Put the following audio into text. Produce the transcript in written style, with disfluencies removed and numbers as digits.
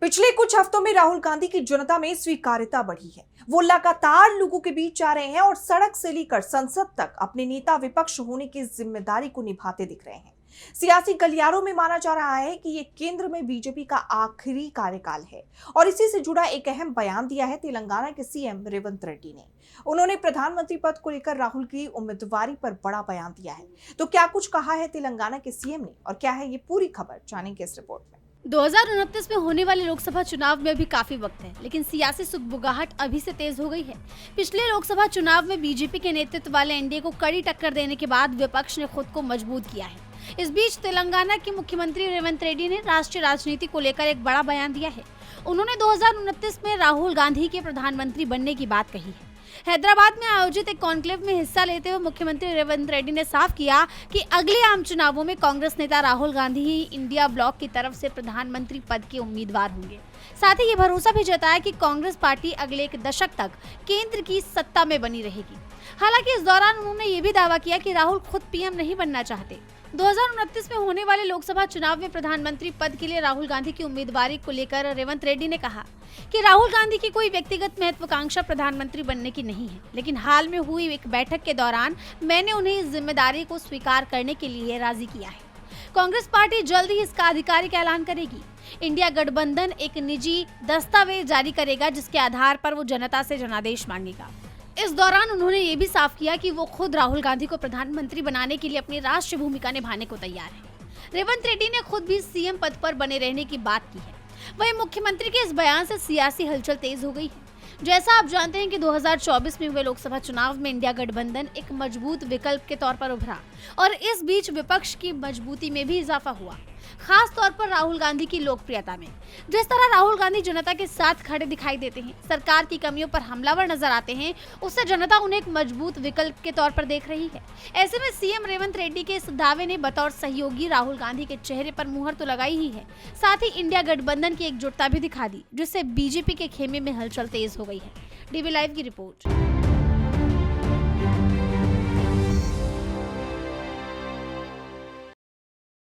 पिछले कुछ हफ्तों में राहुल गांधी की जनता में स्वीकार्यता बढ़ी है। वो लगातार लोगों के बीच आ रहे हैं और सड़क से लेकर संसद तक अपने नेता विपक्ष होने की जिम्मेदारी को निभाते दिख रहे हैं। सियासी गलियारों में माना जा रहा है कि ये केंद्र में बीजेपी का आखिरी कार्यकाल है और इसी से जुड़ा एक अहम बयान दिया है तेलंगाना के सीएम रेवंत रेड्डी ने। उन्होंने प्रधानमंत्री पद को लेकर राहुल की उम्मीदवारी पर बड़ा बयान दिया है। तो क्या कुछ कहा है तेलंगाना के सीएम ने और क्या है ये पूरी खबर, जानेंगे इस रिपोर्ट में। 2029 में होने वाले लोकसभा चुनाव में अभी काफी वक्त है, लेकिन सियासी सुगबुगाहट अभी से तेज हो गई है। पिछले लोकसभा चुनाव में बीजेपी के नेतृत्व वाले एनडीए को कड़ी टक्कर देने के बाद विपक्ष ने खुद को मजबूत किया है। इस बीच तेलंगाना के मुख्यमंत्री रेवंत रेड्डी ने राष्ट्रीय राजनीति को लेकर एक बड़ा बयान दिया है। उन्होंने 2029 में राहुल गांधी के प्रधानमंत्री बनने की बात कही है। हैदराबाद में आयोजित एक कॉन्क्लेव में हिस्सा लेते हुए मुख्यमंत्री रेवंत रेड्डी ने साफ किया कि अगले आम चुनावों में कांग्रेस नेता राहुल गांधी ही इंडिया ब्लॉक की तरफ से प्रधानमंत्री पद के उम्मीदवार होंगे। साथ ही ये भरोसा भी जताया कि कांग्रेस पार्टी अगले एक दशक तक केंद्र की सत्ता में बनी रहेगी। हालांकि इस दौरान उन्होंने ये भी दावा किया कि राहुल खुद पीएम नहीं बनना चाहते। 2029 में होने वाले लोकसभा चुनाव में प्रधानमंत्री पद के लिए राहुल गांधी की उम्मीदवारी को लेकर रेवंत रेड्डी ने कहा कि राहुल गांधी की कोई व्यक्तिगत महत्वाकांक्षा प्रधानमंत्री बनने की नहीं है, लेकिन हाल में हुई एक बैठक के दौरान मैंने उन्हें इस जिम्मेदारी को स्वीकार करने के लिए राजी किया है। कांग्रेस पार्टी जल्द ही इसका आधिकारिक ऐलान करेगी। इंडिया गठबंधन एक निजी दस्तावेज जारी करेगा जिसके आधार पर वो जनता से जनादेश मांगेगा। इस दौरान उन्होंने ये भी साफ किया कि वो खुद राहुल गांधी को प्रधानमंत्री बनाने के लिए अपनी राष्ट्रीय भूमिका निभाने को तैयार है। रेवंत रेड्डी ने खुद भी सीएम पद पर बने रहने की बात की है। वहीं मुख्यमंत्री के इस बयान से सियासी हलचल तेज हो गई है। जैसा आप जानते हैं कि 2024 में हुए लोकसभा चुनाव में इंडिया गठबंधन एक मजबूत विकल्प के तौर पर उभरा और इस बीच विपक्ष की मजबूती में भी इजाफा हुआ, खास तौर पर राहुल गांधी की लोकप्रियता में। जिस तरह राहुल गांधी जनता के साथ खड़े दिखाई देते हैं, सरकार की कमियों पर हमलावर नजर आते हैं, उससे जनता उन्हें एक मजबूत विकल्प के तौर पर देख रही है। ऐसे में सीएम रेवंत रेड्डी के इस दावे ने बतौर सहयोगी राहुल गांधी के चेहरे पर मुहर तो लगाई ही है, साथ ही इंडिया गठबंधन की एकजुटता भी दिखा दी, जिससे बीजेपी के खेमे में हलचल तेज हो गई है। डीवी लाइव की रिपोर्ट।